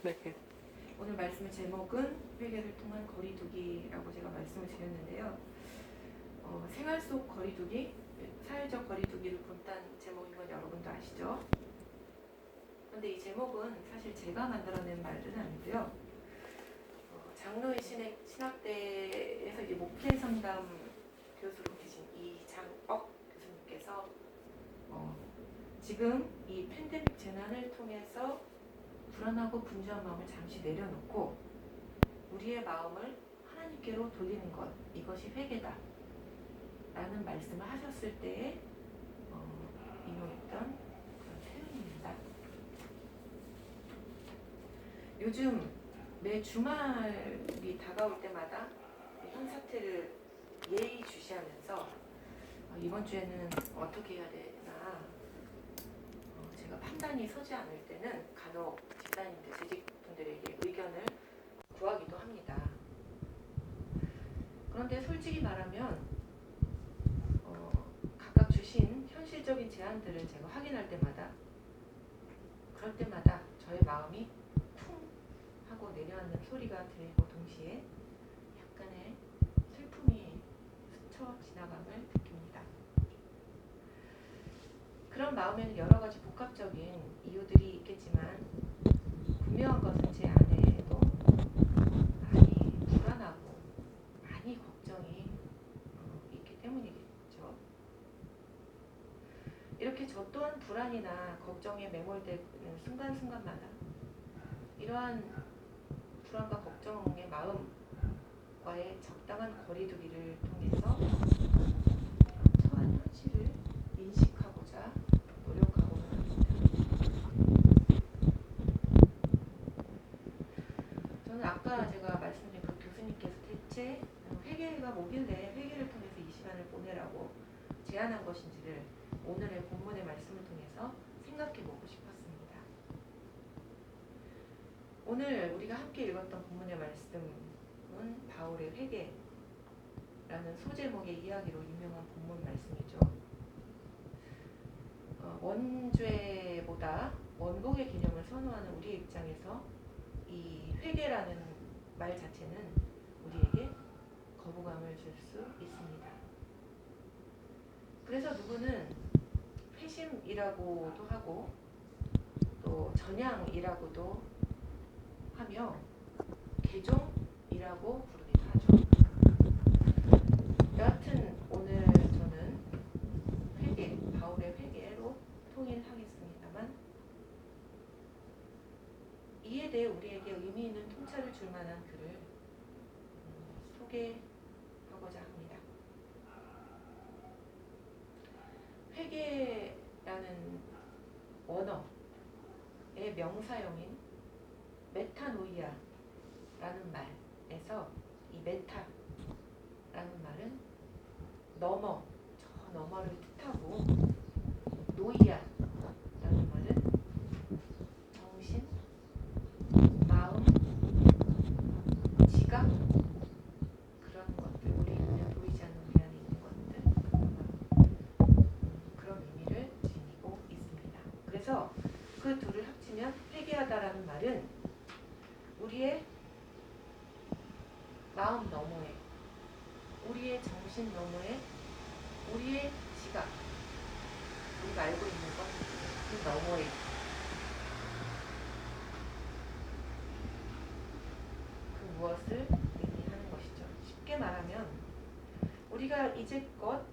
네. 오늘 말씀의 제목은 회개를 통한 거리두기라고 제가 말씀을 드렸는데요. 생활 속 거리두기, 사회적 거리두기를 본딴 제목인 건 여러분도 아시죠? 그런데 이 제목은 사실 제가 만들어낸 말은 아니고요. 장로의 신학대에서 이제 목회 상담 교수로 계신 이장억 교수님께서 지금 이 팬데믹 재난을 통해서 불안하고 분주한 마음을 잠시 내려놓고 우리의 마음을 하나님께로 돌리는 것, 이것이 회개다 라는 말씀을 하셨을 때에 인용했던 그런 표현입니다. 요즘 매 주말이 다가올 때마다 현 사태를 예의주시하면서 이번 주에는 어떻게 해야 되나 제가 판단이 서지 않을 때는 간혹 집사님들, 재직분들에게 의견을 구하기도 합니다. 그런데 솔직히 말하면 각각 주신 현실적인 제안들을 제가 확인할 때마다 그럴 때마다 저의 마음이 쿵 하고 내려앉는 소리가 들리고 동시에 약간의 슬픔이 스쳐 지나감을 느낍니다. 그런 마음에는 여러 가지 복합적인 이유들이 있겠지만 분명한 것은 제 안에도 많이 불안하고 많이 걱정이 있기 때문이겠죠. 이렇게 저 또한 불안이나 걱정에 매몰되는 순간순간마다 이러한 불안과 걱정의 마음과의 적당한 거리두기를 통해서 처한 현실을 인식하고자 노력하고는 합니다. 저는 아까 제가 말씀드린 그 교수님께서 대체 회개가 뭐길래 회개를 통해서 이 시간을 보내라고 제안한 것인지를 오늘의 본문의 말씀을 통해서 생각해보고 싶었습니다. 오늘 우리가 함께 읽었던 본문의 말씀은 바울의 회개라는 소제목의 이야기로 유명한 본문 말씀이죠. 원죄보다 원복의 개념을 선호하는 우리의 입장에서 이 회개라는 말 자체는 우리에게 거부감을 줄 수 있습니다. 그래서 누구는 회심이라고도 하고 또 전향이라고도 하며 개종이라고 부르기도 하죠. 여하튼 오늘 저는 회개, 바울의 회개로 통일하겠습니다만 이에 대해 우리에게 의미 있는 통찰을 줄 만한 글을 소개하고자 합니다. 회개라는 원어의 명사형인 메타노이아라는 말에서 이 메타라는 말은 넘어, 저 너머를 뜻하고 노이아라는 말은 정신, 마음, 지각 그런 것들, 우리 눈에 보이지 않는 우리 안에 있는 것들 그런 의미를 지니고 있습니다. 그래서 그 둘을 합치면 회개하다라는 말은 우리의 마음 너머에, 우리의 정신 너머에, 우리의 지각, 우리가 알고 있는 것, 그 너머에 그 무엇을 의미하는 것이죠. 쉽게 말하면 우리가 이제껏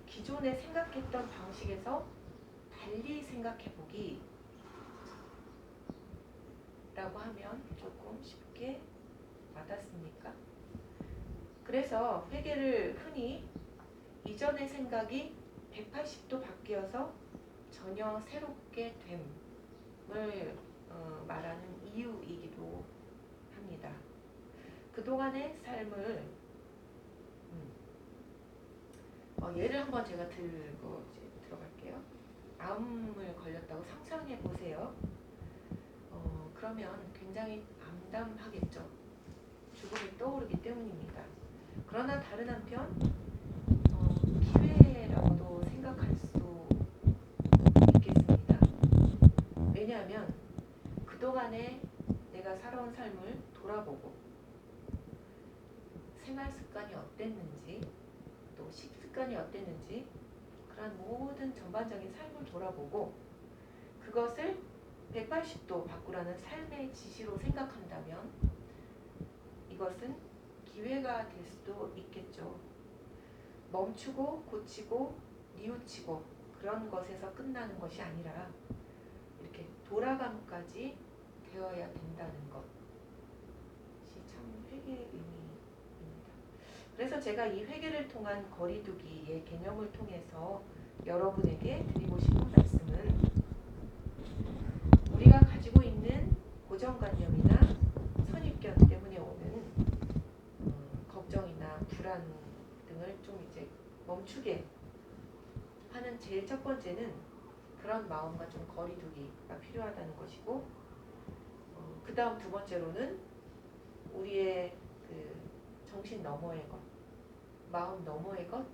기존에 생각했던 방식에서 달리 생각해보기 라고 하면 조금 쉽게 와닿습니까? 그래서 회개를 흔히 이전의 생각이 180도 바뀌어서 전혀 새롭게 됨을 말하는 이유이기도 합니다. 그동안의 삶을 예를 한번 제가 들고 들어갈게요. 암을 걸렸다고 상상해 보세요. 그러면 굉장히 암담하겠죠. 죽음이 떠오르기 때문입니다. 그러나 다른 한편 기회라고도 생각할 수 있겠습니다. 왜냐하면 그동안에 내가 내가 살아온 삶을 돌아보고 생활 습관이 어땠는지 또 식습관이 어땠는지 그런 모든 전반적인 삶을 돌아보고 그것을 180도 바꾸라는 삶의 지시로 생각한다면 이것은 기회가 될 수도 있겠죠. 멈추고 고치고 뉘우치고 그런 것에서 끝나는 것이 아니라 이렇게 돌아감까지 되어야 된다는 것이 참 회개의 의미입니다. 그래서 제가 이 회개를 통한 거리두기의 개념을 통해서 여러분에게 드리고 싶은 말씀은 우리가 가지고 있는 고정관념이나 선입견 때문에 오는 걱정이나 불안 등을 좀 이제 멈추게 하는 제일 첫 번째는 그런 마음과 좀 거리두기가 필요하다는 것이고 그 다음 두 번째로는 우리의 그 정신 너머의 것, 마음 너머의 것,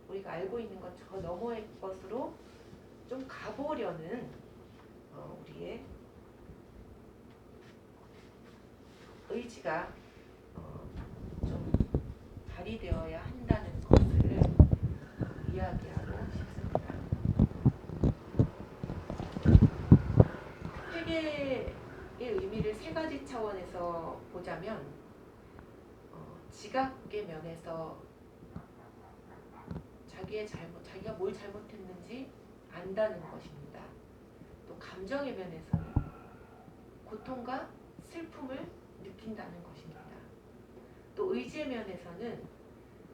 우리가 알고 있는 것 저 너머의 것으로 좀 가보려는 우리의 의지가 좀 발휘되어야 한다는 것을 이야기하고 싶습니다. 회개의 의미를 세 가지 차원에서 보자면 지각의 면에서 자기가 뭘 잘못했는지 안다는 것입니다. 또 감정의 면에서는 고통과 슬픔을 느낀다는 것입니다. 또 의지의 면에서는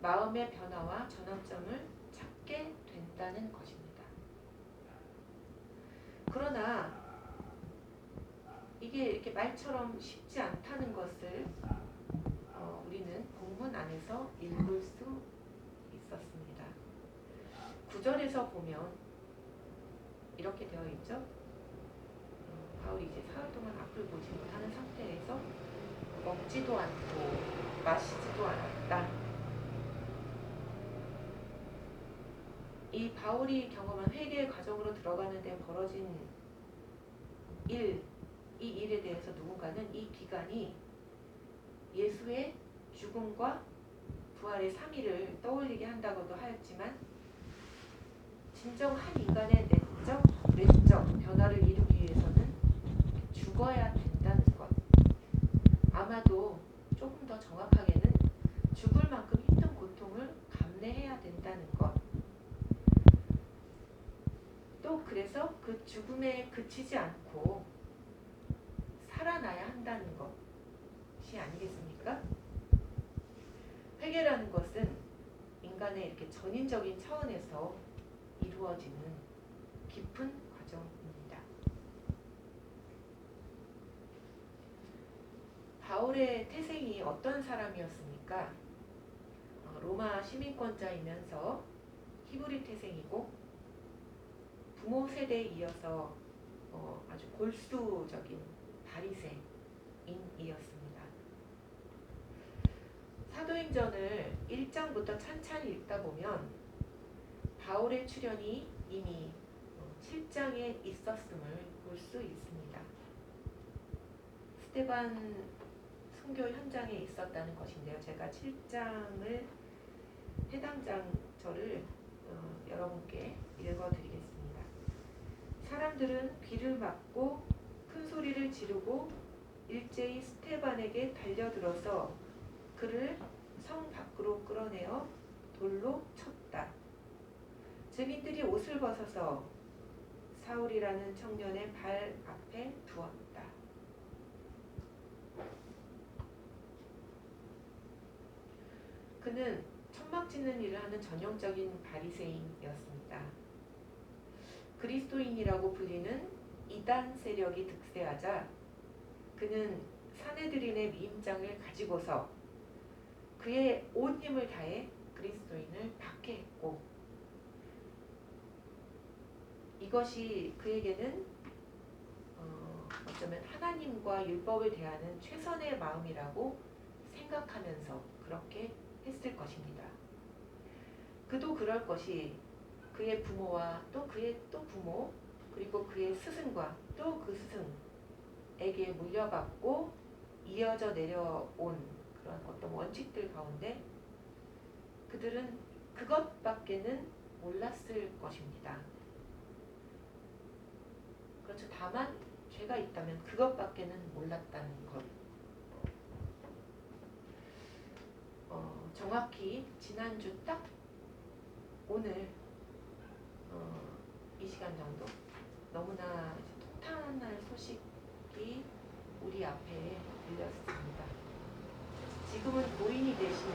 마음의 변화와 전환점을 찾게 된다는 것입니다. 그러나 이게 이렇게 말처럼 쉽지 않다는 것을 우리는 본문 안에서 읽을 수 있었습니다. 9절에서 보면 이렇게 되어 있죠. 바울이 이제 사흘 동안 앞을 보지 못하는 상태에서 먹지도 않고 마시지도 않았다. 이 바울이 경험한 회개의 과정으로 들어가는 데 벌어진 이 일에 대해서 누군가는 이 기간이 예수의 죽음과 부활의 3일을 떠올리게 한다고도 하였지만 진정 한 인간의 내적 변화를 이루기 위해서는 죽어야 된다는 것. 아마도 조금 더 정확하게는 죽을 만큼 힘든 고통을 감내해야 된다는 것. 또 그래서 그 죽음에 그치지 않고 살아나야 한다는 것이 아니겠습니까? 회개라는 것은 인간의 이렇게 전인적인 차원에서 이루어지는 깊은 과정입니다. 바울의 태생이 어떤 사람이었습니까? 로마 시민권자이면서 히브리 태생이고 부모 세대에 이어서 아주 골수적인 바리새인이었습니다. 사도행전을 1장부터 찬찬히 읽다 보면 바울의 출현이 이미 7장에 있었음을 볼 수 있습니다. 스데반 순교 현장에 있었다는 것인데요. 제가 7장을 해당 장절을 여러분께 읽어드리겠습니다. 사람들은 귀를 막고 큰 소리를 지르고 일제히 스데반에게 달려들어서 그를 성 밖으로 끌어내어 돌로 쳤다. 증인들이 옷을 벗어서 사울이라는 청년의 발 앞에 두었다. 그는 천막 짓는 일을 하는 전형적인 바리새인이었습니다. 그리스도인이라고 불리는 이단 세력이 득세하자 그는 사내들인의 미임장을 가지고서 그의 온 힘을 다해 그리스도인을 박해했고 이것이 그에게는 어쩌면 하나님과 율법을 대하는 최선의 마음이라고 생각하면서 그렇게 했을 것입니다. 그도 그럴 것이 그의 부모와 또 그의 또 부모 그리고 그의 스승과 또 그 스승에게 물려받고 이어져 내려온 그런 어떤 원칙들 가운데 그들은 그것밖에는 몰랐을 것입니다. 그렇죠. 다만 죄가 있다면 그것밖에는 몰랐다는 것. 정확히 지난주 딱 오늘 이 시간 정도 너무나 통탄할 소식이 우리 앞에 들렸습니다. 지금은 노인이 되신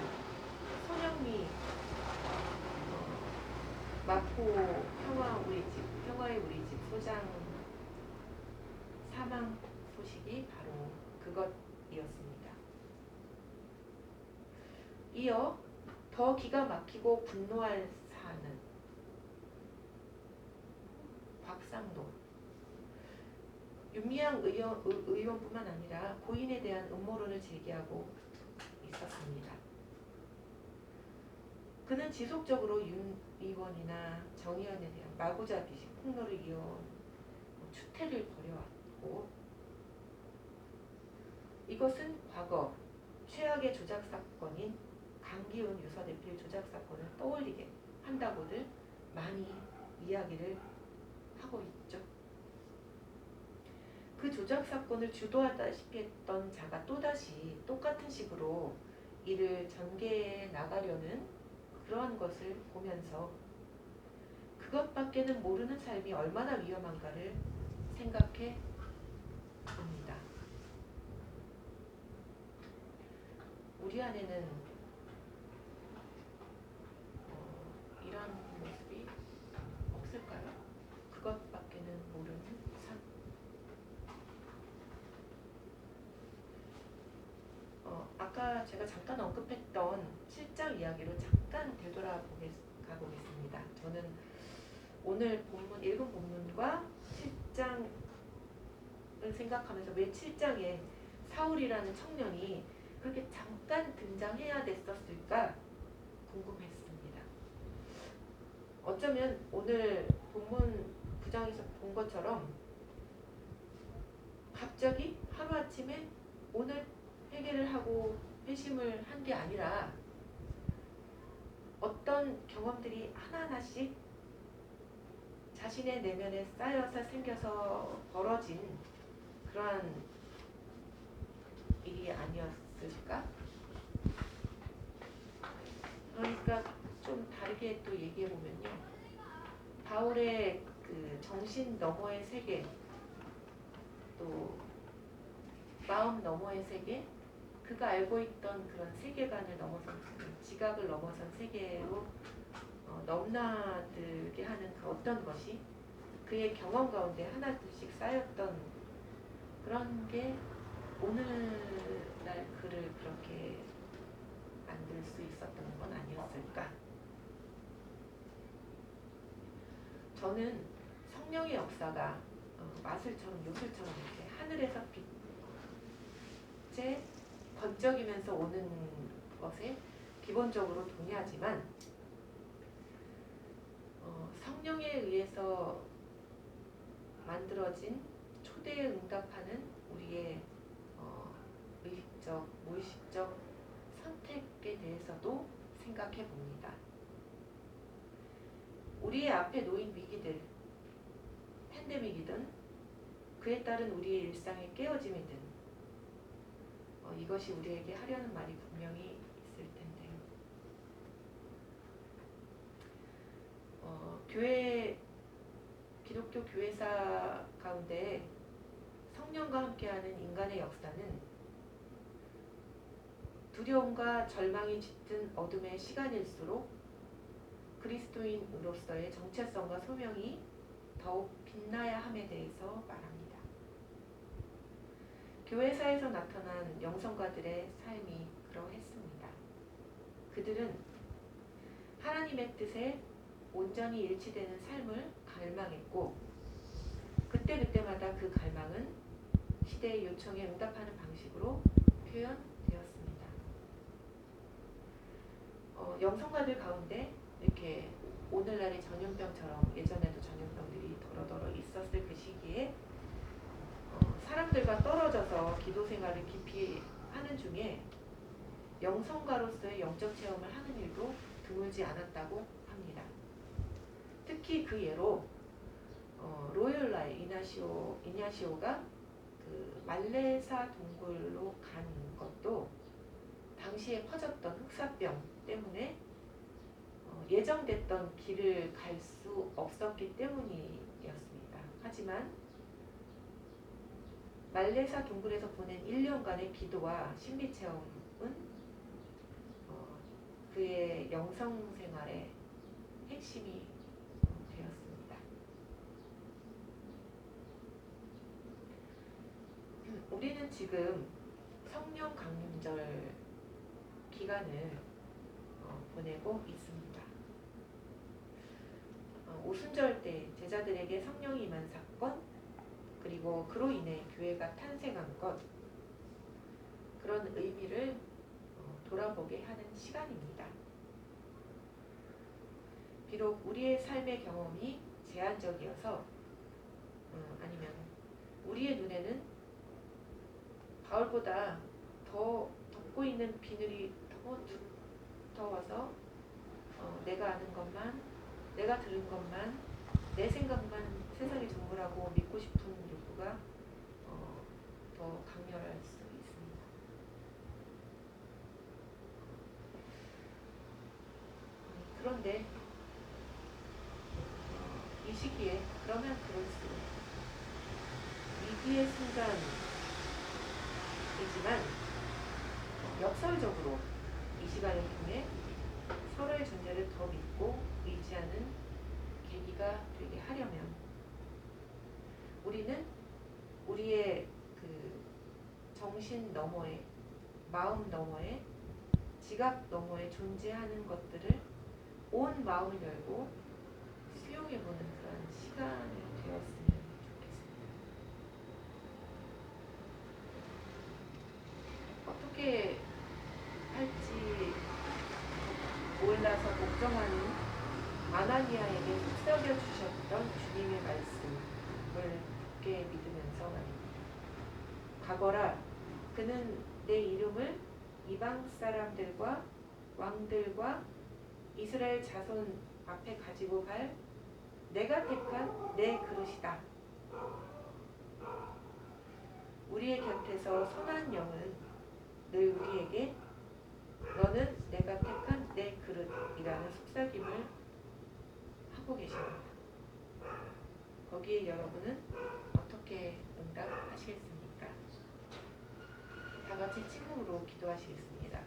손영미 마포 평화의 우리 집 소장 사망 소식이 바로 그것이었습니다. 이어 더 기가 막히고 분노할 사안은 곽상도 윤미향 의원뿐만 아니라 고인에 대한 음모론을 제기하고 있었습니다. 그는 지속적으로 윤 의원이나 정 의원에 대한 마구잡이 폭로를 이어온 추태를 벌여왔고, 이것은 과거 최악의 조작 사건인 강기훈 유서 대필 조작 사건을 떠올리게 한다고들 많이 이야기를 하고 있죠. 그 조작 사건을 주도하다시피 했던 자가 또다시 똑같은 식으로 이를 전개해 나가려는 그러한 것을 보면서 그것밖에는 모르는 삶이 얼마나 위험한가를 생각해 봅니다. 우리 안에는 이런 모습이 없을까요? 그것밖에는 모르는 삶. 아까 제가 잠깐 언급했던 7장 이야기로 잠깐 되돌아가보겠습니다. 저는 오늘 읽은 본문과 7장을 생각하면서 왜 7장에 사울이라는 청년이 그렇게 잠깐 등장해야 됐었을까 궁금했습니다. 어쩌면 오늘 본문 구장에서 본 것처럼 갑자기 하루아침에 오늘 회개를 하고 회심을 한 게 아니라 어떤 경험들이 하나하나씩 자신의 내면에 쌓여서 생겨서 벌어진 그러한 일이 아니었을까? 그러니까 좀 다르게 또 얘기해보면요. 바울의 그 정신 너머의 세계, 또 마음 너머의 세계, 그가 알고 있던 그런 세계관을 넘어선, 지각을 넘어선 세계로 넘나들게 하는 그 어떤 것이 그의 경험 가운데 하나둘씩 쌓였던 그런 게 오늘날 그를 그렇게 만들 수 있었던 건 아니었을까? 저는 성령의 역사가 마술처럼 요술처럼 이렇게 하늘에서 빛에 번쩍이면서 오는 것에 기본적으로 동의하지만 성령에 의해서 만들어진 초대에 응답하는 우리의 의식적, 무의식적 선택에 대해서도 생각해 봅니다. 우리의 앞에 놓인 위기들, 팬데믹이든 그에 따른 우리의 일상의 깨어짐이든 이것이 우리에게 하려는 말이 분명히 있을 텐데요. 기독교 교회사 가운데 성령과 함께하는 인간의 역사는 두려움과 절망이 짙은 어둠의 시간일수록 그리스도인으로서의 정체성과 소명이 더욱 빛나야 함에 대해서 말합니다. 교회사에서 나타난 영성가들의 삶이 그러했습니다. 그들은 하나님의 뜻에 온전히 일치되는 삶을 갈망했고 그때그때마다 그 갈망은 시대의 요청에 응답하는 방식으로 표현되었습니다. 영성가들 가운데 이렇게 오늘날의 전염병처럼 예전에도 전염병들이 더러더러 있었을 그 시기에 사람들과 떨어져서 기도 생활을 깊이 하는 중에 영성가로서의 영적 체험을 하는 일도 드물지 않았다고 합니다. 특히 그 예로 로열라의 이냐시오가 그 말레사 동굴로 간 것도 당시에 퍼졌던 흑사병 때문에 예정됐던 길을 갈 수 없었기 때문이었습니다. 하지만 말레사 동굴에서 보낸 1년간의 기도와 신비 체험은 그의 영성 생활의 핵심이 되었습니다. 우리는 지금 성령 강림절 기간을 보내고 있습니다. 오순절 때 제자들에게 성령이 임한 사건, 그리고 그로 인해 교회가 탄생한 것, 그런 의미를 돌아보게 하는 시간입니다. 비록 우리의 삶의 경험이 제한적이어서 아니면 우리의 눈에는 가을보다 더 덮고 있는 비늘이 더 두터워서 내가 아는 것만, 내가 들은 것만, 내 생각만 세상의 전부라고 믿고 싶은 욕구가 더 강렬할 수 있습니다. 그런데 이 시기에 그러면 그럴수록 위기의 순간이지만 역설적으로 이 시간을 통해 서로의 존재를 더 믿고 의지하는 계기가 되게 하려면 우리는 우리의 그 정신 너머에, 마음 너머에, 지각 너머에 존재하는 것들을 온 마음을 열고 수용해보는 그런 시간이 되었으면 좋겠습니다. 어떻게 할지 몰라서 걱정하는 아나니아에게 속삭여 주셨던 주님의 말씀을 굳게 믿으면서 말입니다. 가거라, 그는 내 이름을 이방 사람들과 왕들과 이스라엘 자손 앞에 가지고 갈 내가 택한 내 그릇이다. 우리의 곁에서 선한 영은 늘 우리에게 너는 내가 택한 내 그릇이라는 속삭임을 하고 계십니다. 거기에 여러분은 어떻게 응답하시겠습니까? 다 같이 침묵으로 기도하시겠습니다.